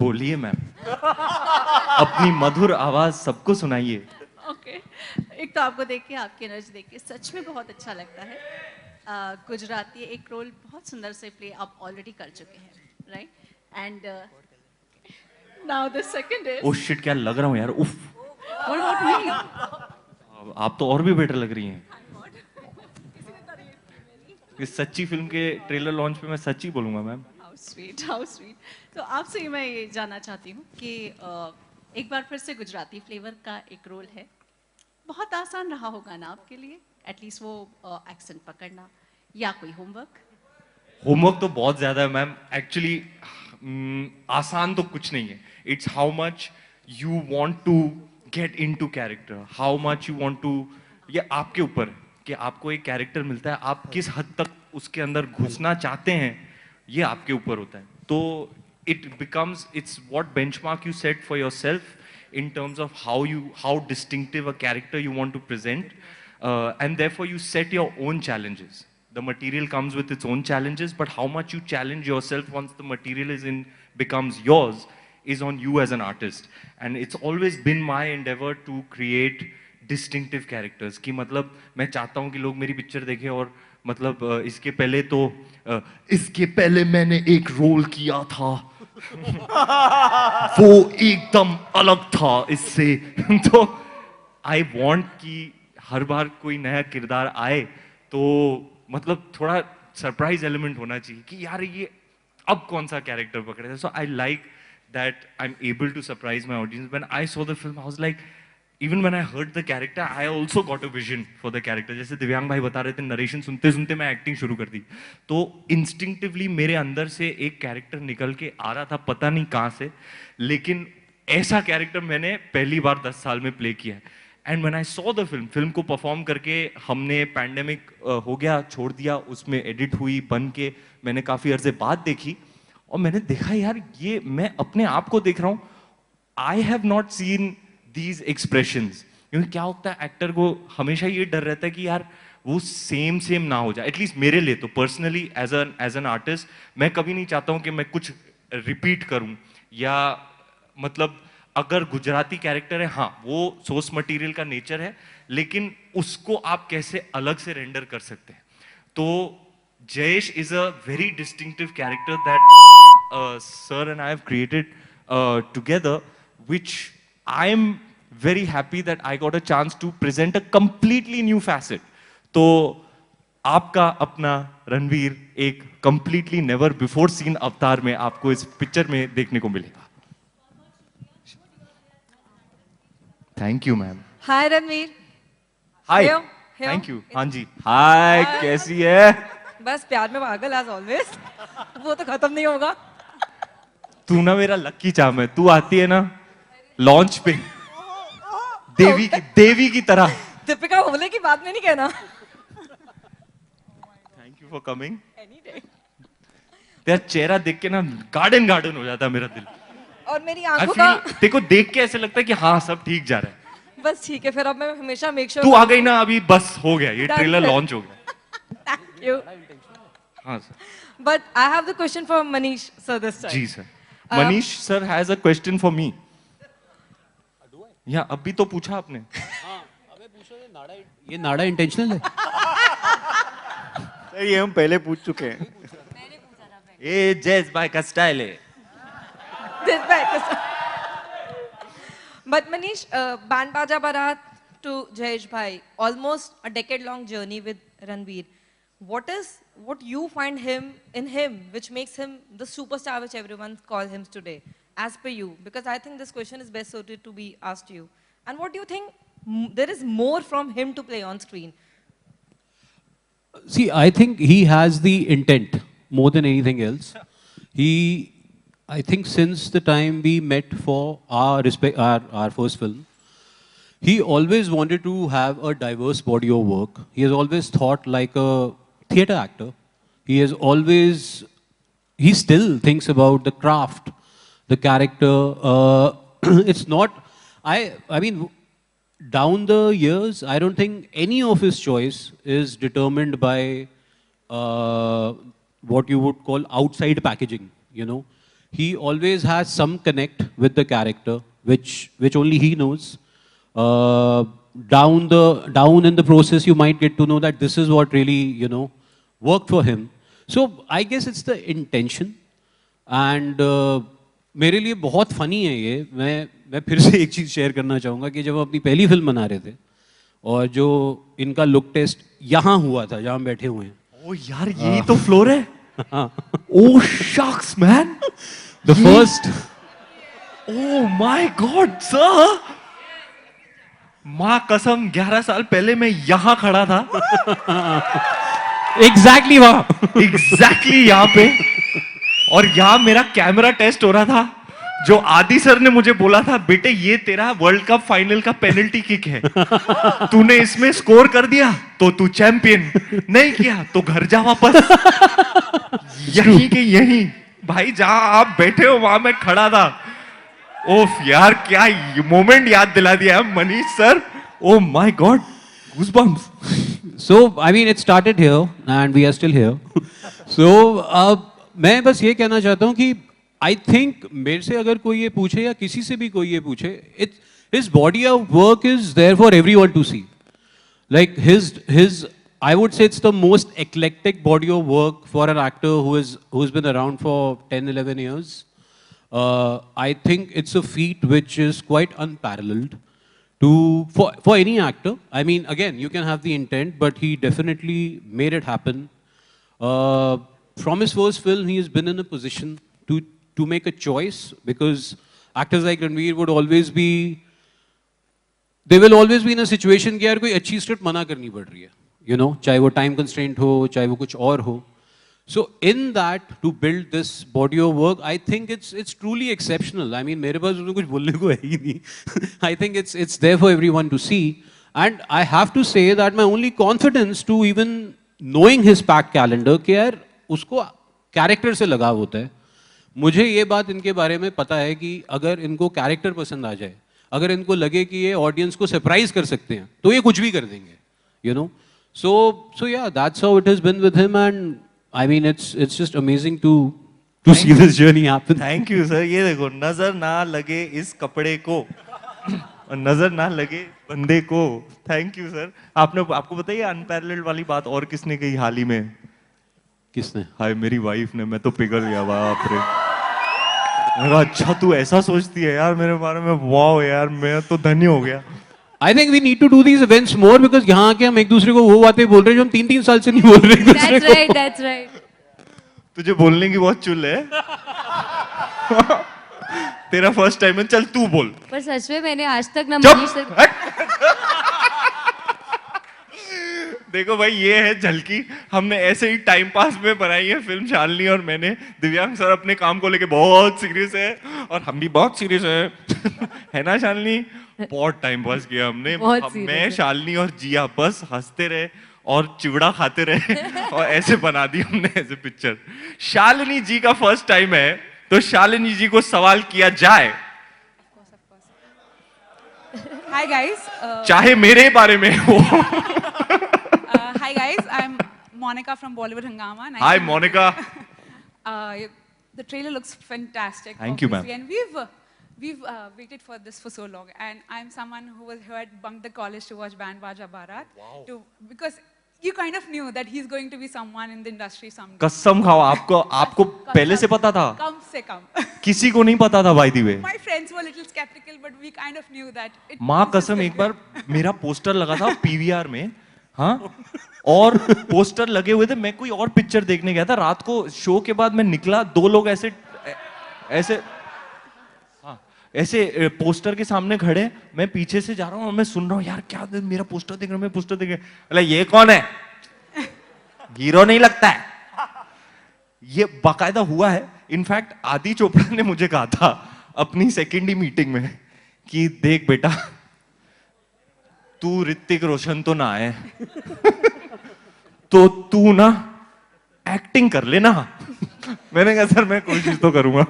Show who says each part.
Speaker 1: बोलिए मैम, अपनी मधुर आवाज सबको सुनाइए।
Speaker 2: ओके। एक तो आपको देख के, आपकी एनर्जी देख के सच में बहुत अच्छा लगता है। गुजराती एक रोल बहुत सुंदर से प्ले आप ऑलरेडी कर चुके हैं, right? And now the second
Speaker 1: oh
Speaker 2: is
Speaker 1: shit, क्या लग रहा हूँ यार, उफ।
Speaker 2: What about me?
Speaker 1: आप तो और भी बेटर लग रही हैं। इस सच्ची फिल्म के ट्रेलर लॉन्च पे मैं सच्ची बोलूंगा ma'am.
Speaker 2: How sweet, how sweet. तो आपसे ही मैं ये जानना चाहती हूँ कि एक बार फिर से गुजराती फ्लेवर का एक रोल है, बहुत आसान रहा होगा ना आपके लिए, एटलीस्ट वो एक्सेंट पकड़ना, या कोई होमवर्क?
Speaker 1: होमवर्क तो बहुत ज्यादा है मैम एक्चुअली। आसान तो कुछ नहीं है। It's how much you want to get into character, how much you want to. ये आपके ऊपर है कि आपको एक कैरेक्टर मिलता है, आप किस हद तक उसके अंदर घुसना चाहते हैं, ये आपके ऊपर होता है। तो it becomes, it's what benchmark you set for yourself in terms of how distinctive a character you want to present, and therefore you set your own challenges. The material comes with its own challenges, but how much you challenge yourself once the material is in becomes yours is on you as an artist. And it's always been my endeavor to create distinctive characters कि मतलब मैं चाहता हूँ कि लोग मेरी picture देखें और मतलब इसके पहले तो इसके पहले मैंने एक रोल किया था वो एकदम अलग था इससे। तो आई वॉन्ट कि हर बार कोई नया किरदार आए तो मतलब थोड़ा सरप्राइज एलिमेंट होना चाहिए कि यार ये अब कौन सा कैरेक्टर पकड़े। So I like that I am able to surprise my audience. When I saw the film I was like, even when I heard the character I also got a vision for the character. जैसे दिव्यांग भाई बता रहे थे, narration सुनते सुनते मैं acting शुरू कर दी, तो इंस्टिंक्टिवली मेरे अंदर से एक कैरेक्टर निकल के आ रहा था, पता नहीं कहाँ से, लेकिन ऐसा कैरेक्टर मैंने पहली बार 10 साल में प्ले किया है। And when I saw the film को परफॉर्म करके, हमने पैंडेमिक हो गया छोड़ दिया, उसमें एडिट हुई बन के मैंने काफी अर्से बाद देखी, और मैंने देखा यार ये मैं अपने आप को देख रहा हूँ। I have not seen these expressions. क्योंकि क्या होता है, एक्टर को हमेशा ये डर रहता है कि यार वो सेम सेम ना हो जाए। एटलीस्ट मेरे लिए तो पर्सनली एज एन आर्टिस्ट मैं कभी नहीं चाहता हूं कि मैं कुछ रिपीट करूं, या मतलब अगर गुजराती कैरेक्टर है, हाँ वो सोर्स मटेरियल का नेचर है, लेकिन उसको आप कैसे अलग से रेंडर कर सकते हैं। तो Jayesh is a very distinctive character that sir and I have created together, which I am very happy that I got a chance to present a completely new facet. तो आपका अपना रणवीर एक completely never before seen अवतार में आपको इस picture में देखने को मिलेगा। Thank you ma'am.
Speaker 3: Hi Ranveer.
Speaker 1: Hi.
Speaker 3: Here, here.
Speaker 1: Thank you. हाँ जी, हाय कैसी है?
Speaker 3: बस प्यार में पागल एज ऑलवेज। वो तो खत्म नहीं होगा।
Speaker 1: तू ना मेरा लक्की चाम है, तू आती है ना लॉन्च पे देवी की तरह।
Speaker 3: दीपिका बोले की बात में नहीं कहना।
Speaker 1: Thank you for coming. तेरा चेहरा देख के ना गार्डन गार्डन हो जाता है मेरा दिल।
Speaker 3: और मेरी
Speaker 1: I
Speaker 3: आंखों
Speaker 1: feel,
Speaker 3: का
Speaker 1: देखो देख के ऐसे लगता है कि हाँ सब ठीक जा रहा है।
Speaker 3: बस ठीक है, फिर अब मैं हमेशा मेक श्योर।
Speaker 1: तू आ गई ना अभी, बस हो गया, ये
Speaker 3: Done.
Speaker 1: ट्रेलर लॉन्च हो गया।
Speaker 3: Thank you.
Speaker 1: हाँ sir.
Speaker 3: But I have the question for Manish sir this time.
Speaker 1: जी sir. Manish sir has a question for me. या अभी तो पूछा आपने।
Speaker 4: ये नाड़ा इंटेंशनल है?
Speaker 5: सर ये हम पहले पूछ चुके हैं।
Speaker 1: ये जैज भाई का स्टाइल है।
Speaker 3: But Manish, Band Baja Barat to Jayesh Bhai, almost a decade-long journey with Ranveer. What you find in him, which makes him the superstar which everyone calls him today, as per you? Because I think this question is best suited to be asked to you. And what do you think there is more from him to play on screen?
Speaker 4: See, I think he has the intent more than anything else. I think since the time we met for our first film, he always wanted to have a diverse body of work. He has always thought like a theatre actor. He still thinks about the craft, the character. It's not, I mean, down the years, I don't think any of his choice is determined by what you would call outside packaging, you know. he always has some connect with the character, which only he knows. Down in the process, you might get to know that this is what really, worked for him. So I guess it's the intention. And मेरे लिए बहुत funny है ये. मैं फिर से एक चीज़ share करना चाहूँगा कि जब हम अपनी पहली फिल्म बना रहे थे और जो इनका लुक टेस्ट यहाँ हुआ था, जहाँ हम बैठे हुए हैं.
Speaker 1: ओ यार, यही तो फ्लोर है. Oh shocks man.
Speaker 4: The first.
Speaker 1: Oh my god sir, माँ कसम 11 साल पहले मैं यहाँ खड़ा था.
Speaker 4: एग्जैक्टली वहाँ.
Speaker 1: एग्जैक्टली यहाँ पे. और यहाँ मेरा कैमरा टेस्ट हो रहा था. जो आदि सर ने मुझे बोला था, बेटे ये तेरा वर्ल्ड कप फाइनल का पेनल्टी किक है, तूने इसमें स्कोर कर दिया तो तू चैंपियन, नहीं किया तो घर जा वापस. यहीं के यहीं भाई, जहां आप बैठे हो वहां मैं खड़ा था. ओफ यार, क्या मोमेंट याद दिला दिया है Manish sir. O my God, goosebumps.
Speaker 4: So, I mean, it started here and we are still here. So, मैं बस ये कहना चाहता हूँ कि I think मेरे से अगर कोई ये पूछे या किसी से भी कोई ये पूछे, his body of work is there for everyone to see. Like I would say it's the most eclectic body of work for an actor who's been around for 10-11 years. I think it's a feat which is quite unparalleled for any actor. I mean, again, you can have the intent, but he definitely made it happen. From his first film, he has been in a position to make a choice, because actors like Ranveer would always be in a situation कि यार कोई अच्छी script मना करनी पड़ रही है, चाहे वो टाइम कंस्ट्रेंट हो, चाहे वो कुछ और हो. So in that, to build this body of work, I think it's truly exceptional. I mean, मेरे पास उसमें कुछ बोलने को है ही नहीं. I think it's there for everyone to see. And I have to say that my only confidence to even knowing his packed calendar कि यार उसको कैरेक्टर से लगाव होता है. मुझे ये बात इनके बारे में पता है कि अगर इनको कैरेक्टर पसंद आ जाए, अगर इनको लगे कि ये ऑडियंस को सरप्राइज कर सकते हैं, तो ये कुछ भी कर देंगे. So yeah, that's how it has been with him, and I mean it's just amazing to see this journey happen.
Speaker 1: Thank you sir. ये देखो, नजर ना लगे इस कपड़े को और नजर ना लगे बंदे को. Thank you sir. आपको बताइए, अनपैरेलल्ड वाली बात और किसने कही हाल ही में?
Speaker 4: किसने?
Speaker 1: हाय, मेरी वाइफ ने. मैं तो पिघल गया, बाप रे. मैंने कहा, अच्छा तू ऐसा सोचती है यार मेरे बारे में. वाओ यार, मैं तो धन्य हो गया.
Speaker 4: I think we need to do these events more, because यहाँ आके हम एक दूसरे को वो बातें बोल रहे हैं जो हम 3-3 साल से नहीं बोल रहे एक दूसरे को.
Speaker 3: That's right.
Speaker 1: तुझे बोलने की बहुत चुल है. तेरा फर्स्ट टाइम है, चल तू बोल.
Speaker 6: पर सच में मैंने आज तक ना
Speaker 1: चुप!
Speaker 6: मनीष सर
Speaker 1: देखो भाई, ये है झलकी. हमने ऐसे ही टाइम पास में बनाई है फिल्म, शालिनी और मैंने. दिव्यांग सर अपने काम को लेके बहुत सीरियस है और हम भी बहुत सीरियस है. है ना शालिनी? बहुत टाइम पास किया हमने. मैं, शालिनी और जिया बस हंसते रहे और चिवड़ा खाते रहे और ऐसे बना दी हमने ऐसे पिक्चर. शालिनी जी का फर्स्ट टाइम है, तो शालिनी जी को सवाल किया जाए.
Speaker 7: Hi guys.
Speaker 1: चाहे मेरे बारे में हो.
Speaker 7: Hi guys. I'm Monica from Bollywood Hungama. Nice
Speaker 1: Hi
Speaker 7: to meet
Speaker 1: Monica.
Speaker 7: you. The trailer looks fantastic.
Speaker 1: Thank you, ma'am.
Speaker 7: obviously, And we've waited for this for so long. And I'm someone who had bunked the college to watch Band Baja Barat. Wow. Because you kind of knew that he's going to be someone in the industry someday.
Speaker 1: कसम खाओ, आपको पहले से पता था?
Speaker 7: कम से कम.
Speaker 1: किसी को नहीं पता था, by the way.
Speaker 7: My friends were a little skeptical, but we kind of knew that.
Speaker 1: माँ कसम, एक बार मेरा पोस्टर लगा था पीवीआर में, हाँ, और पोस्टर लगे हुए थे. मैं कोई और पिक्चर देखने गया था रात को. शो के बाद मैं निकला, 2 लोग ऐसे पोस्टर के सामने खड़े. मैं पीछे से जा रहा हूँ और मैं सुन रहा हूँ, यार क्या मेरा पोस्टर देख रहा हूँ, मैं पोस्टर देख रहा हूँ. अरे ये कौन है? हीरो नहीं लगता है. ये बाकायदा हुआ है. इनफैक्ट आदि चोपड़ा ने मुझे कहा था अपनी सेकेंडरी मीटिंग में कि देख बेटा, तू ऋतिक रोशन तो ना है, तो तू ना एक्टिंग कर लेना. मैंने कहा सर मैं कोशिश तो करूंगा.